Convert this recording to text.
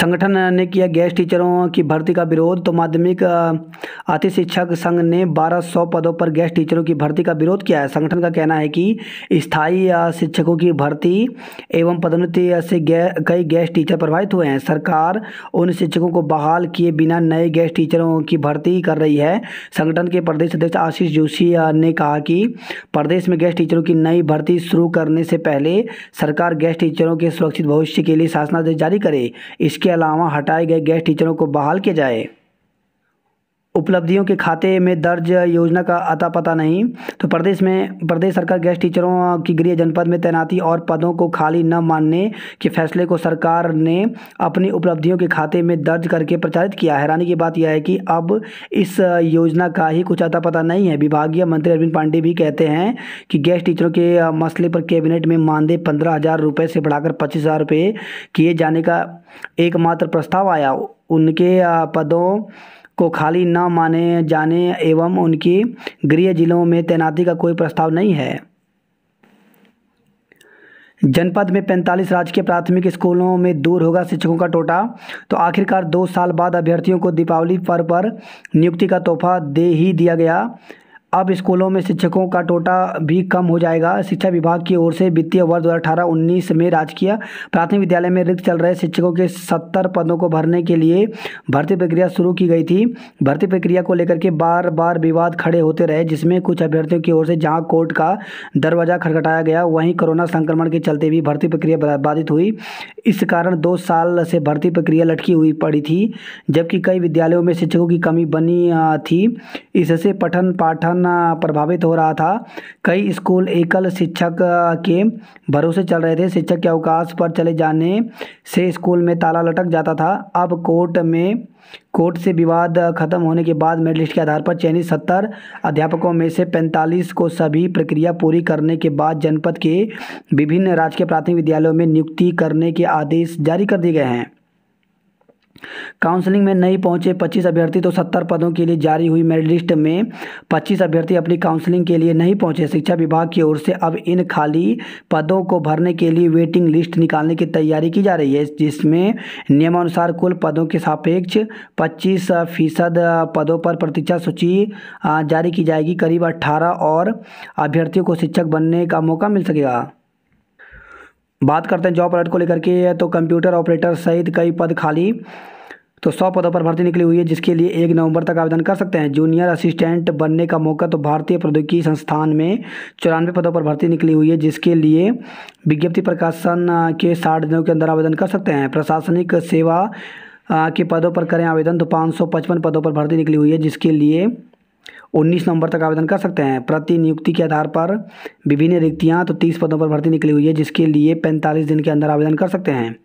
संगठन ने किया गेस्ट टीचरों की भर्ती का विरोध। तो माध्यमिक अति शिक्षक संघ ने 1200 पदों पर गेस्ट टीचरों की भर्ती का विरोध किया है। संगठन का कहना है कि स्थायी शिक्षकों की भर्ती एवं पदोन्नति से कई गेस्ट टीचर प्रभावित हुए हैं। सरकार उन शिक्षकों को बहाल किए बिना नए गेस्ट टीचरों की भर्ती कर रही है। संगठन के प्रदेश अध्यक्ष आशीष जोशी ने कहा कि प्रदेश में गेस्ट टीचरों की नई भर्ती शुरू करने से पहले सरकार गेस्ट टीचरों के सुरक्षित भविष्य के लिए शासनादेश जारी करे। इसके अलावा हटाए गए गेस्ट टीचरों को बहाल किया जाए। उपलब्धियों के खाते में दर्ज योजना का अता पता नहीं। तो प्रदेश सरकार गेस्ट टीचरों की गृह जनपद में तैनाती और पदों को खाली न मानने के फैसले को सरकार ने अपनी उपलब्धियों के खाते में दर्ज करके प्रचारित किया। हैरानी की बात यह है कि अब इस योजना का ही कुछ अता पता नहीं है। विभागीय मंत्री अरविंद पांडे भी कहते हैं कि गेस्ट टीचरों के मसले पर कैबिनेट में मानदेय 15,000 रुपये से बढ़ाकर 25,000 रुपये किए जाने का एकमात्र प्रस्ताव आया। उनके पदों को खाली न माने जाने एवं उनकी गृह जिलों में तैनाती का कोई प्रस्ताव नहीं है। जनपद में 45 राजकीय प्राथमिक स्कूलों में दूर होगा शिक्षकों का टोटा। तो आखिरकार 2 साल बाद अभ्यर्थियों को दीपावली पर्व पर नियुक्ति का तोहफा दे ही दिया गया। अब स्कूलों में शिक्षकों का टोटा भी कम हो जाएगा। शिक्षा विभाग की ओर से वित्तीय वर्ष 2018-19 में राजकीय प्राथमिक विद्यालय में रिक्त चल रहे शिक्षकों के 70 पदों को भरने के लिए भर्ती प्रक्रिया शुरू की गई थी। भर्ती प्रक्रिया को लेकर के बार बार विवाद खड़े होते रहे, जिसमें कुछ अभ्यर्थियों की ओर से जहां कोर्ट का दरवाजा खटखटाया गया, वहीं कोरोना संक्रमण के चलते भी भर्ती प्रक्रिया बाधित हुई। इस कारण 2 साल से भर्ती प्रक्रिया लटकी हुई पड़ी थी, जबकि कई विद्यालयों में शिक्षकों की कमी बनी थी। इससे पठन पाठन प्रभावित हो रहा था। कई स्कूल एकल शिक्षक के भरोसे चल रहे थे। शिक्षक के अवकाश पर चले जाने से स्कूल में ताला लटक जाता था। अब कोर्ट से विवाद खत्म होने के बाद मेरिट लिस्ट के आधार पर चयनित 70 अध्यापकों में से 45 को सभी प्रक्रिया पूरी करने के बाद जनपद के विभिन्न राजकीय प्राथमिक विद्यालयों में नियुक्ति करने के आदेश जारी कर दिए गए हैं। काउंसलिंग में नहीं पहुंचे 25 अभ्यर्थी। तो 70 पदों के लिए जारी हुई मेरिट लिस्ट में 25 अभ्यर्थी अपनी काउंसलिंग के लिए नहीं पहुंचे। शिक्षा विभाग की ओर से अब इन खाली पदों को भरने के लिए वेटिंग लिस्ट निकालने की तैयारी की जा रही है, जिसमें नियमानुसार कुल पदों के सापेक्ष 25% पदों पर प्रतीक्षा सूची जारी की जाएगी। करीब 18 और अभ्यर्थियों को शिक्षक बनने का मौका मिल सकेगा। बात करते हैं जॉब अलर्ट को लेकर के। तो कंप्यूटर ऑपरेटर सहित कई पद खाली। तो 100 पदों पर भर्ती निकली हुई है, जिसके लिए 1 नवंबर तक आवेदन कर सकते हैं। जूनियर असिस्टेंट बनने का मौका। तो भारतीय प्रौद्योगिकी संस्थान में 94 पदों पर भर्ती निकली हुई है, जिसके लिए विज्ञप्ति प्रकाशन के 60 दिनों के अंदर आवेदन कर सकते हैं। प्रशासनिक सेवा के पदों पर करें आवेदन। तो 555 पदों पर भर्ती निकली हुई है, जिसके लिए 19 नवंबर तक आवेदन कर सकते हैं। प्रति नियुक्ति के आधार पर विभिन्न रिक्तियां। तो 30 पदों पर भर्ती निकली हुई है, जिसके लिए 45 दिन के अंदर आवेदन कर सकते हैं।